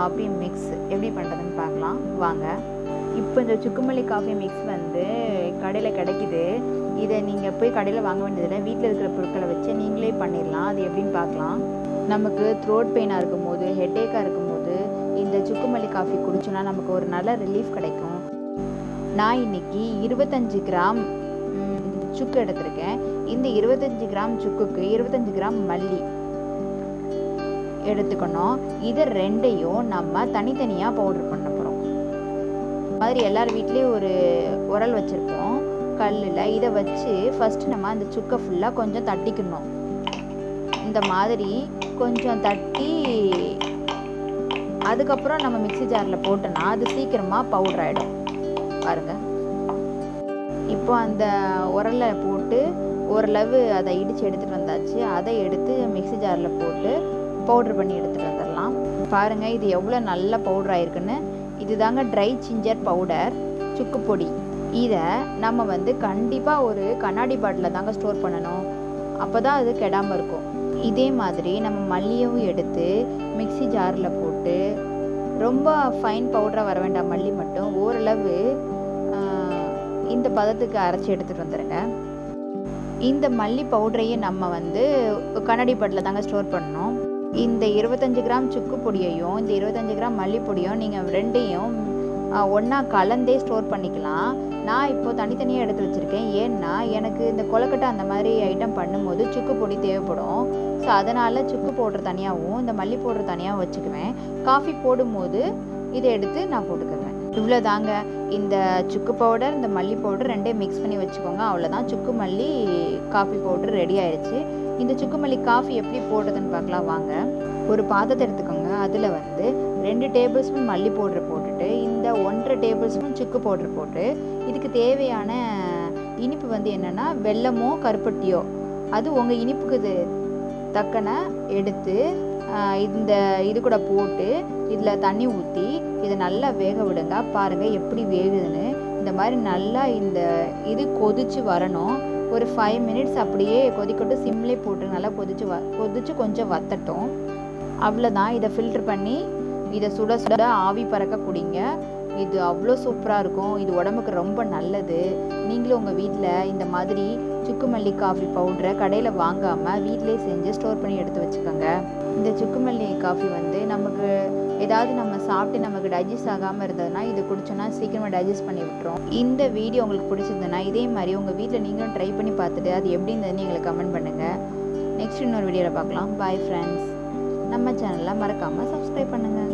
Coffee mix எப்படி பண்ணுறதுன்னு பார்க்கலாம் வாங்க. இப்போ இந்த சுக்கு மல்லி காஃபி மிக்ஸ் வந்து கடையில் கிடைக்குது. இதை நீங்கள் போய் கடையில் வாங்க வேண்டியதில்லை, வீட்டில் இருக்கிற பொருட்களை வச்சு நீங்களே பண்ணிடலாம். அது எப்படின்னு பார்க்கலாம். நமக்கு த்ரோட் பெயினாக இருக்கும்போது, ஹெட்டேக்காக இருக்கும்போது இந்த சுக்கு மல்லி காஃபி குடிச்சோன்னா நமக்கு ஒரு நல்ல ரிலீஃப் கிடைக்கும். நான் இன்றைக்கி 25 கிராம் சுக்கு எடுத்திருக்கேன். இந்த 25 கிராம் சுக்குக்கு 25 கிராம் மல்லி எடுத்துக்கணும். இது ரெண்டையும் நம்ம தனித்தனியாக பவுடர் பண்ண போகிறோம். மாதிரி எல்லார் வீட்லேயும் ஒரு உரல் வச்சுருப்போம் கல்லில். இதை வச்சு ஃபஸ்ட்டு நம்ம அந்த சுக்கை ஃபுல்லாக கொஞ்சம் தட்டிக்கணும். இந்த மாதிரி கொஞ்சம் தட்டி அதுக்கப்புறம் நம்ம மிக்ஸி ஜாரில் போட்டோன்னா அது சீக்கிரமாக பவுடர் ஆகிடும். பாருங்கள், இப்போ அந்த உரலில் போட்டு ஓரளவு அதை இடித்து எடுத்துகிட்டு வந்தாச்சு. அதை எடுத்து மிக்ஸி ஜாரில் போட்டு பவுட்ரு பண்ணி எடுத்துகிட்டு வந்துடலாம். பாருங்கள், இது எவ்வளோ நல்ல பவுடர் ஆகிருக்குன்னு. இது தாங்க ட்ரை ஜிஞ்சர் பவுடர், சுக்கு பொடி. இதை நம்ம வந்து கண்டிப்பாக ஒரு கண்ணாடி பாட்டில் தாங்க ஸ்டோர் பண்ணணும். அப்போ தான் அது கெடாமல் இருக்கும். இதே மாதிரி நம்ம மல்லியவும் எடுத்து மிக்ஸி ஜாரில் போட்டு, ரொம்ப ஃபைன் பவுடராக வர வேண்டாம், மல்லி மட்டும் ஓரளவு இந்த பதத்துக்கு அரைச்சி எடுத்துகிட்டு வந்துடுங்க. இந்த மல்லி பவுடரையும் நம்ம வந்து கண்ணாடி பாட்டில் தாங்க ஸ்டோர் பண்ணணும். இந்த 25 கிராம் சுக்கு பொடியையும் இந்த 25 கிராம் மல்லி பொடியும் நீங்கள் ரெண்டையும் ஒன்றா கலந்தே ஸ்டோர் பண்ணிக்கலாம். நான் இப்போது தனித்தனியாக எடுத்து வச்சுருக்கேன். ஏன்னா எனக்கு இந்த கொழுக்கட்டை அந்த மாதிரி ஐட்டம் பண்ணும்போது சுக்கு பொடி தேவைப்படும். ஸோ அதனால் சுக்கு பவுடர் தனியாகவும் இந்த மல்லி பவுடர் தனியாகவும் வச்சுக்குவேன். காஃபி போடும்போது இதை எடுத்து நான் போட்டுக்குவேன். இவ்வளோ தாங்க. இந்த சுக்கு பவுடர் இந்த மல்லி பவுடர் ரெண்டையும் மிக்ஸ் பண்ணி வச்சுக்கோங்க. அவ்வளோதான், சுக்கு மல்லி காஃபி பவுடர் ரெடி ஆயிடுச்சு. இந்த சுக்கு மல்லி காஃபி எப்படி போடுறதுன்னு பார்க்கலாம் வாங்க. ஒரு பாத்திரத்தை எடுத்துக்கோங்க. அதில் வந்து 2 டேபிள் ஸ்பூன் மல்லி பவுடர் போட்டுட்டு இந்த 1.5 டேபிள் ஸ்பூன் சுக்கு பவுடர் போட்டு, இதுக்கு தேவையான இனிப்பு வந்து என்னென்னா வெல்லமோ கருப்பட்டியோ அது உங்கள் இனிப்புக்கு தக்கன எடுத்து இந்த இது கூட போட்டு இதில் தண்ணி ஊற்றி இதை நல்லா வேக விடுங்க. பாருங்கள் எப்படி வேகுதுன்னு. இந்த மாதிரி நல்லா இந்த இது கொதித்து வரணும். ஒரு 5 மினிட்ஸ் அப்படியே கொதிக்கட்டும். சிம்லே போட்டு நல்லா கொதிச்சு கொஞ்சம் வத்தட்டும். அவ்வளோதான். இதை ஃபில்டர் பண்ணி இதை சுட சுட ஆவி பறக்க குடிங்க. இது அவ்வளோ சூப்பராக இருக்கும். இது உடம்புக்கு ரொம்ப நல்லது. நீங்களும் உங்கள் வீட்டில் இந்த மாதிரி சுக்கு மல்லி காஃபி பவுடரை கடையில் வாங்காமல் வீட்டிலே செஞ்சு ஸ்டோர் பண்ணி எடுத்து வச்சுக்கோங்க. இந்த சுக்கு மல்லி காஃபி வந்து நமக்கு ஏதாவது நம்ம சாப்பிட்டு நமக்கு டைஜஸ்ட் ஆகாமல் இருந்ததுன்னா இது குடிச்சோன்னா சீக்கிரமாக டைஜஸ்ட் பண்ணி விட்டுரும். இந்த வீடியோ உங்களுக்கு பிடிச்சிருந்ததுன்னா இதே மாதிரி உங்கள் வீட்டில் நீங்களும் ட்ரை பண்ணி பார்த்துட்டு அது எப்படி இருந்ததுன்னு எங்களுக்கு கமெண்ட் பண்ணுங்கள். நெக்ஸ்ட் இன்னொரு வீடியோவில் பார்க்கலாம். Bye friends. நம்ம சேனலை மறக்காமல் சப்ஸ்கிரைப் பண்ணுங்கள்.